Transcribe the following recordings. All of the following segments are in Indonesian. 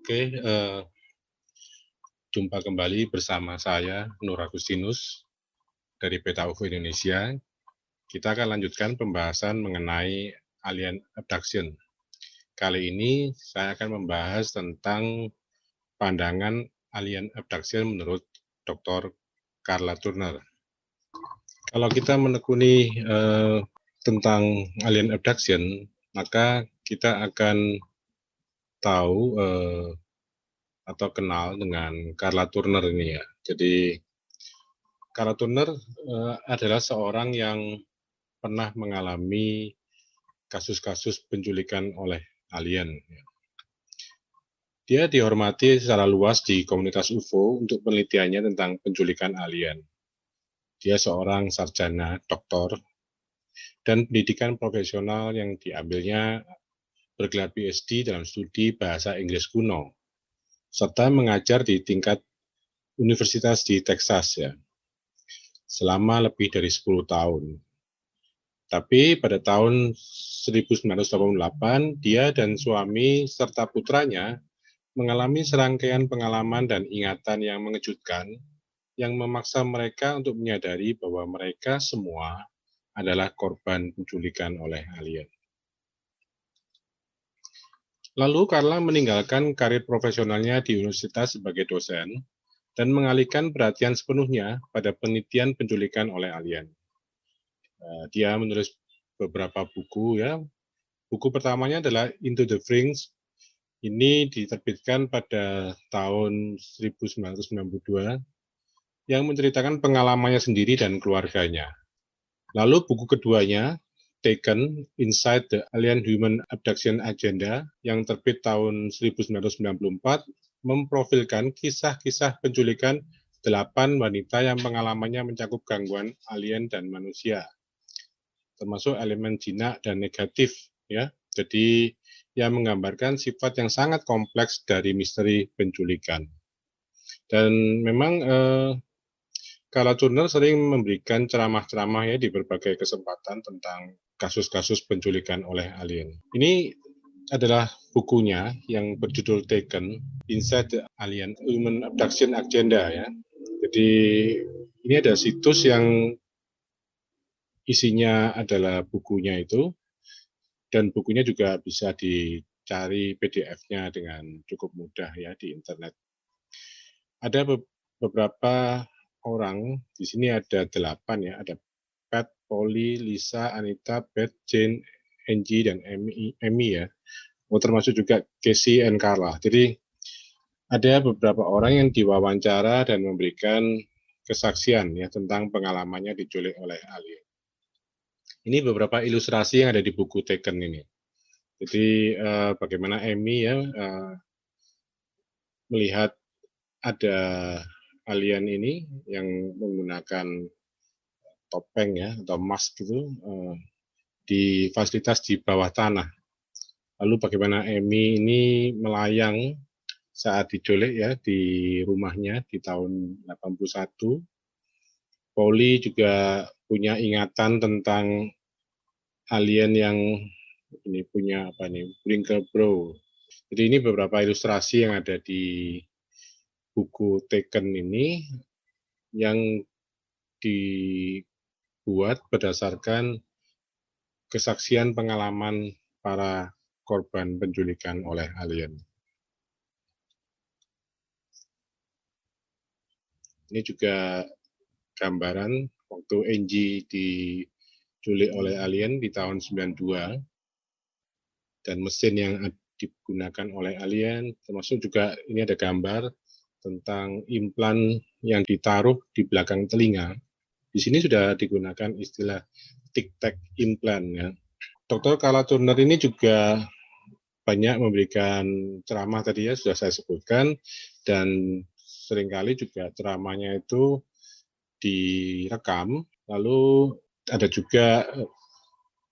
Oke, jumpa kembali bersama saya, Nur Agustinus, dari Peta UFO Indonesia. Kita akan lanjutkan pembahasan mengenai alien abduction. Kali ini saya akan membahas tentang pandangan alien abduction menurut Dr. Carla Turner. Kalau kita menekuni tentang alien abduction, maka kita akan tahu atau kenal dengan Carla Turner ini ya. Jadi Carla Turner adalah seorang yang pernah mengalami kasus-kasus penculikan oleh alien. Dia dihormati secara luas di komunitas UFO untuk penelitiannya tentang penculikan alien. Dia seorang sarjana doktor dan pendidikan profesional yang diambilnya bergelar PhD dalam studi bahasa Inggris kuno, serta mengajar di tingkat universitas di Texas ya, selama lebih dari 10 tahun. Tapi pada tahun 1988, dia dan suami serta putranya mengalami serangkaian pengalaman dan ingatan yang mengejutkan yang memaksa mereka untuk menyadari bahwa mereka semua adalah korban penculikan oleh alien. Lalu Carla meninggalkan karir profesionalnya di universitas sebagai dosen dan mengalihkan perhatian sepenuhnya pada penelitian penculikan oleh alien. Dia menulis beberapa buku ya. Buku pertamanya adalah Into the Fringe. Ini diterbitkan pada tahun 1992 yang menceritakan pengalamannya sendiri dan keluarganya. Lalu buku keduanya, Taken, Inside the Alien Human Abduction Agenda, yang terbit tahun 1994, memprofilkan kisah-kisah penculikan 8 wanita yang pengalamannya mencakup gangguan alien dan manusia, termasuk elemen jinak dan negatif, ya. Jadi yang menggambarkan sifat yang sangat kompleks dari misteri penculikan. Dan memang Carla Turner sering memberikan ceramah-ceramah ya di berbagai kesempatan tentang kasus-kasus penculikan oleh alien. Ini adalah bukunya yang berjudul Taken, Inside the Alien Human Abduction Agenda ya. Jadi ini ada situs yang isinya adalah bukunya itu, dan bukunya juga bisa dicari PDF-nya dengan cukup mudah ya di internet. Ada beberapa orang, di sini ada 8 ya, ada Pat, Polly, Lisa, Anita, Beth, Jane, Angie, dan Amy ya. Termasuk juga Casey and Carla. Jadi ada beberapa orang yang diwawancara dan memberikan kesaksian ya tentang pengalamannya diculik oleh alien. Ini beberapa ilustrasi yang ada di buku Taken ini. Jadi bagaimana Amy ya melihat ada alien ini yang menggunakan topeng ya atau mask gitu di fasilitas di bawah tanah. Lalu bagaimana Amy ini melayang saat diculik ya di rumahnya di tahun 81. Polly juga punya ingatan tentang alien yang ini punya apa nih, Bro. Jadi ini beberapa ilustrasi yang ada di buku Taken ini yang dibuat berdasarkan kesaksian pengalaman para korban penculikan oleh alien. Ini juga gambaran waktu Angie diculik oleh alien di tahun 92 dan mesin yang digunakan oleh alien, termasuk juga ini ada gambar tentang implan yang ditaruh di belakang telinga. Di sini sudah digunakan istilah tic-tac implant ya. Dr. Carla Turner ini juga banyak memberikan ceramah tadi ya sudah saya sebutkan, dan seringkali juga ceramahnya itu direkam, lalu ada juga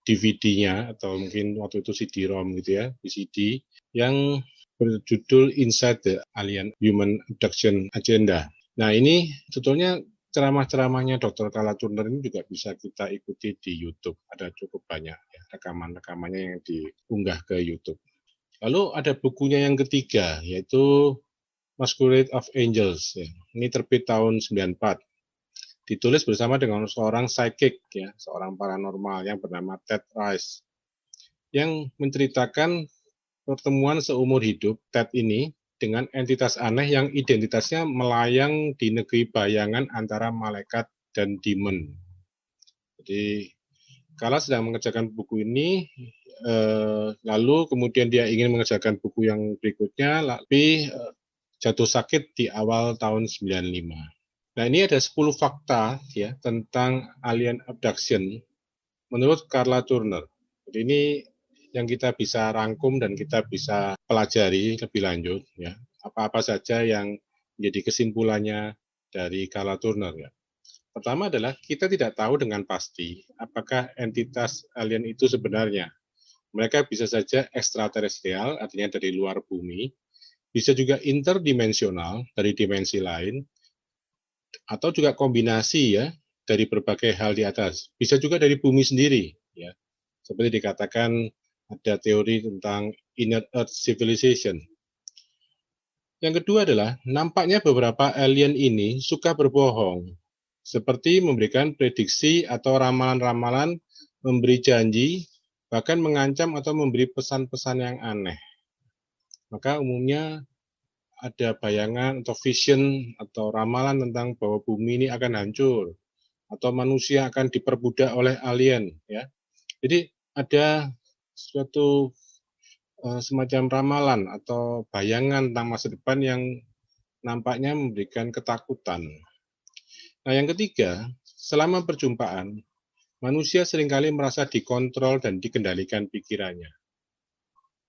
DVD-nya atau mungkin waktu itu CD-ROM gitu ya, VCD yang berjudul Inside the Alien Human Abduction Agenda. Nah ini sebetulnya ceramah-ceramahnya Dr. Carla Turner ini juga bisa kita ikuti di YouTube. Ada cukup banyak ya, rekaman-rekamannya yang diunggah ke YouTube. Lalu ada bukunya yang ketiga, yaitu Masquerade of Angels. Ya. Ini terbit tahun 94. Ditulis bersama dengan seorang psychic, ya, seorang paranormal yang bernama Ted Rice, yang menceritakan pertemuan seumur hidup Ted ini dengan entitas aneh yang identitasnya melayang di negeri bayangan antara malaikat dan demon. Jadi, Kala sedang mengerjakan buku ini, lalu kemudian dia ingin mengerjakan buku yang berikutnya, tapi jatuh sakit di awal tahun 95. Nah, ini ada 10 fakta ya tentang alien abduction menurut Carla Turner. Jadi ini yang kita bisa rangkum dan kita bisa pelajari lebih lanjut ya. Apa-apa saja yang menjadi kesimpulannya dari Carla Turner ya. Pertama adalah kita tidak tahu dengan pasti apakah entitas alien itu sebenarnya. Mereka bisa saja ekstraterestrial, artinya dari luar bumi, bisa juga interdimensional dari dimensi lain, atau juga kombinasi ya dari berbagai hal di atas. Bisa juga dari bumi sendiri ya. Seperti dikatakan ada teori tentang inner earth civilization. Yang kedua adalah nampaknya beberapa alien ini suka berbohong, seperti memberikan prediksi atau ramalan-ramalan, memberi janji, bahkan mengancam atau memberi pesan-pesan yang aneh. Maka umumnya ada bayangan atau vision atau ramalan tentang bahwa bumi ini akan hancur atau manusia akan diperbudak oleh alien ya. Jadi ada suatu semacam ramalan atau bayangan tentang masa depan yang nampaknya memberikan ketakutan. Nah, yang ketiga, selama perjumpaan, manusia seringkali merasa dikontrol dan dikendalikan pikirannya.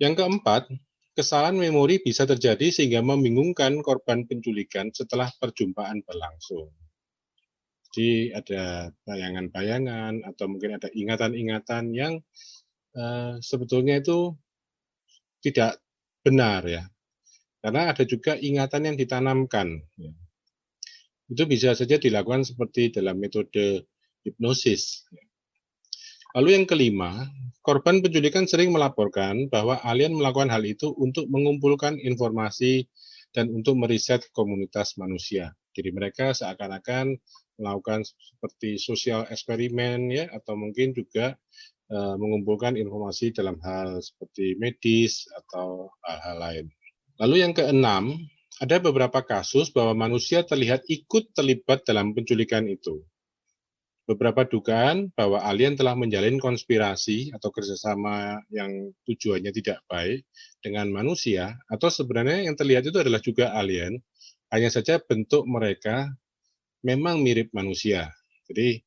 Yang keempat, kesalahan memori bisa terjadi sehingga membingungkan korban penculikan setelah perjumpaan berlangsung. Jadi ada bayangan-bayangan atau mungkin ada ingatan-ingatan yang sebetulnya itu tidak benar ya. Karena ada juga ingatan yang ditanamkan. Ya. Itu bisa saja dilakukan seperti dalam metode hipnosis. Lalu yang kelima, korban penculikan sering melaporkan bahwa alien melakukan hal itu untuk mengumpulkan informasi dan untuk meriset komunitas manusia. Jadi mereka seakan-akan melakukan seperti sosial eksperimen ya, atau mungkin juga mengumpulkan informasi dalam hal seperti medis atau hal-hal lain. Lalu yang keenam, ada beberapa kasus bahwa manusia terlihat ikut terlibat dalam penculikan itu. Beberapa dugaan bahwa alien telah menjalin konspirasi atau kerjasama yang tujuannya tidak baik dengan manusia, atau sebenarnya yang terlihat itu adalah juga alien, hanya saja bentuk mereka memang mirip manusia. Jadi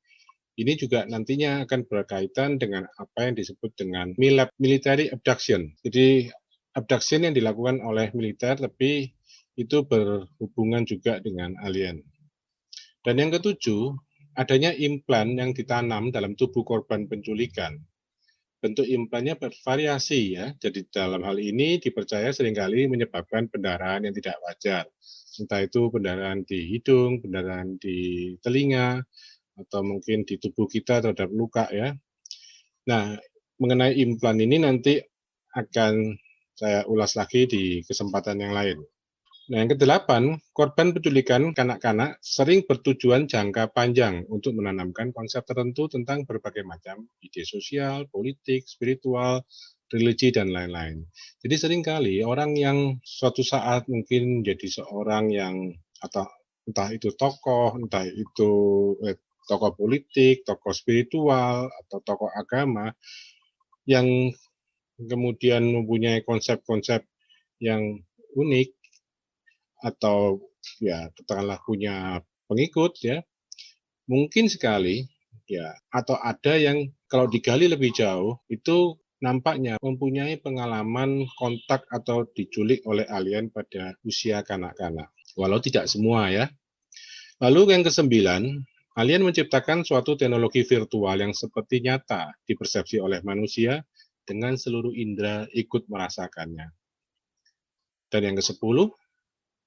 ini juga nantinya akan berkaitan dengan apa yang disebut dengan military abduction. Jadi abduction yang dilakukan oleh militer, tapi itu berhubungan juga dengan alien. Dan yang ketujuh, adanya implan yang ditanam dalam tubuh korban penculikan. Bentuk implannya bervariasi ya, jadi dalam hal ini dipercaya seringkali menyebabkan pendarahan yang tidak wajar. Entah itu pendarahan di hidung, pendarahan di telinga, atau mungkin di tubuh kita terhadap luka ya. Nah, mengenai implan ini nanti akan saya ulas lagi di kesempatan yang lain. Nah, yang kedelapan, korban penculikan kanak-kanak sering bertujuan jangka panjang untuk menanamkan konsep tertentu tentang berbagai macam ide sosial, politik, spiritual, religi, dan lain-lain. Jadi seringkali orang yang suatu saat mungkin menjadi seorang yang, atau entah itu tokoh, entah itu tokoh politik, tokoh spiritual, atau tokoh agama, yang kemudian mempunyai konsep-konsep yang unik, atau ya katakanlah punya pengikut ya, mungkin sekali ya, atau ada yang kalau digali lebih jauh itu nampaknya mempunyai pengalaman kontak atau diculik oleh alien pada usia kanak-kanak. Walau tidak semua ya. Lalu yang kesembilan, alien menciptakan suatu teknologi virtual yang seperti nyata dipersepsi oleh manusia dengan seluruh indera ikut merasakannya. Dan yang ke-10,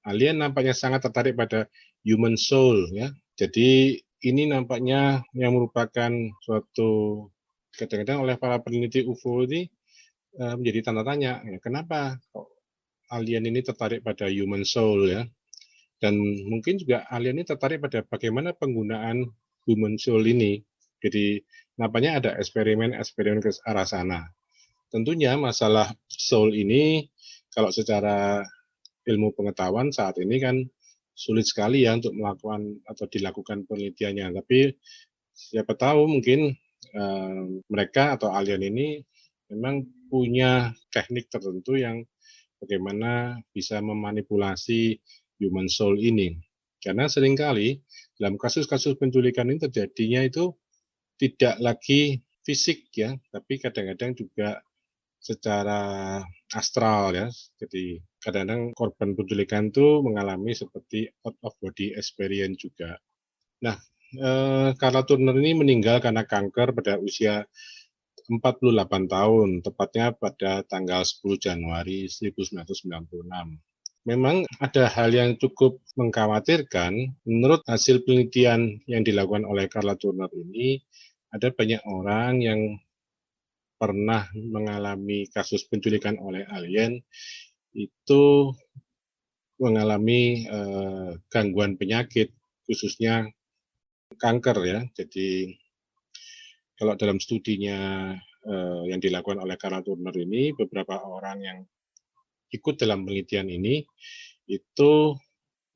alien nampaknya sangat tertarik pada human soul ya. Jadi ini nampaknya yang merupakan suatu, kadang-kadang oleh para peneliti UFO ini menjadi tanda tanya, ya, kenapa kok alien ini tertarik pada human soul ya? Dan mungkin juga alien ini tertarik pada bagaimana penggunaan human soul ini. Jadi nampaknya ada eksperimen-eksperimen ke arah sana. Tentunya masalah soul ini kalau secara ilmu pengetahuan saat ini kan sulit sekali ya untuk melakukan atau dilakukan penelitiannya. Tapi siapa tahu mungkin mereka atau alien ini memang punya teknik tertentu yang bagaimana bisa memanipulasi human soul ini. Karena seringkali dalam kasus-kasus penculikan ini terjadinya itu tidak lagi fisik ya, tapi kadang-kadang juga secara astral ya. Jadi kadang-kadang korban penculikan itu mengalami seperti out of body experience juga. Nah, Carla Turner ini meninggal karena kanker pada usia 48 tahun, tepatnya pada tanggal 10 Januari 1996. Memang ada hal yang cukup mengkhawatirkan. Menurut hasil penelitian yang dilakukan oleh Carla Turner ini, ada banyak orang yang pernah mengalami kasus penculikan oleh alien itu mengalami gangguan penyakit, khususnya kanker ya. Jadi kalau dalam studinya yang dilakukan oleh Carla Turner ini, beberapa orang yang ikut dalam penelitian ini itu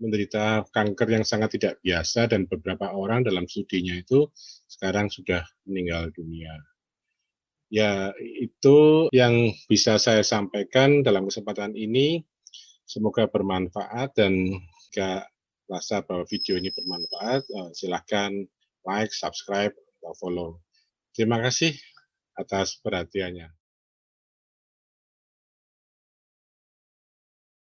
menderita kanker yang sangat tidak biasa dan beberapa orang dalam studinya itu sekarang sudah meninggal dunia. Ya, itu yang bisa saya sampaikan dalam kesempatan ini. Semoga bermanfaat dan jika rasa bahwa video ini bermanfaat, silahkan like, subscribe, atau follow. Terima kasih atas perhatiannya.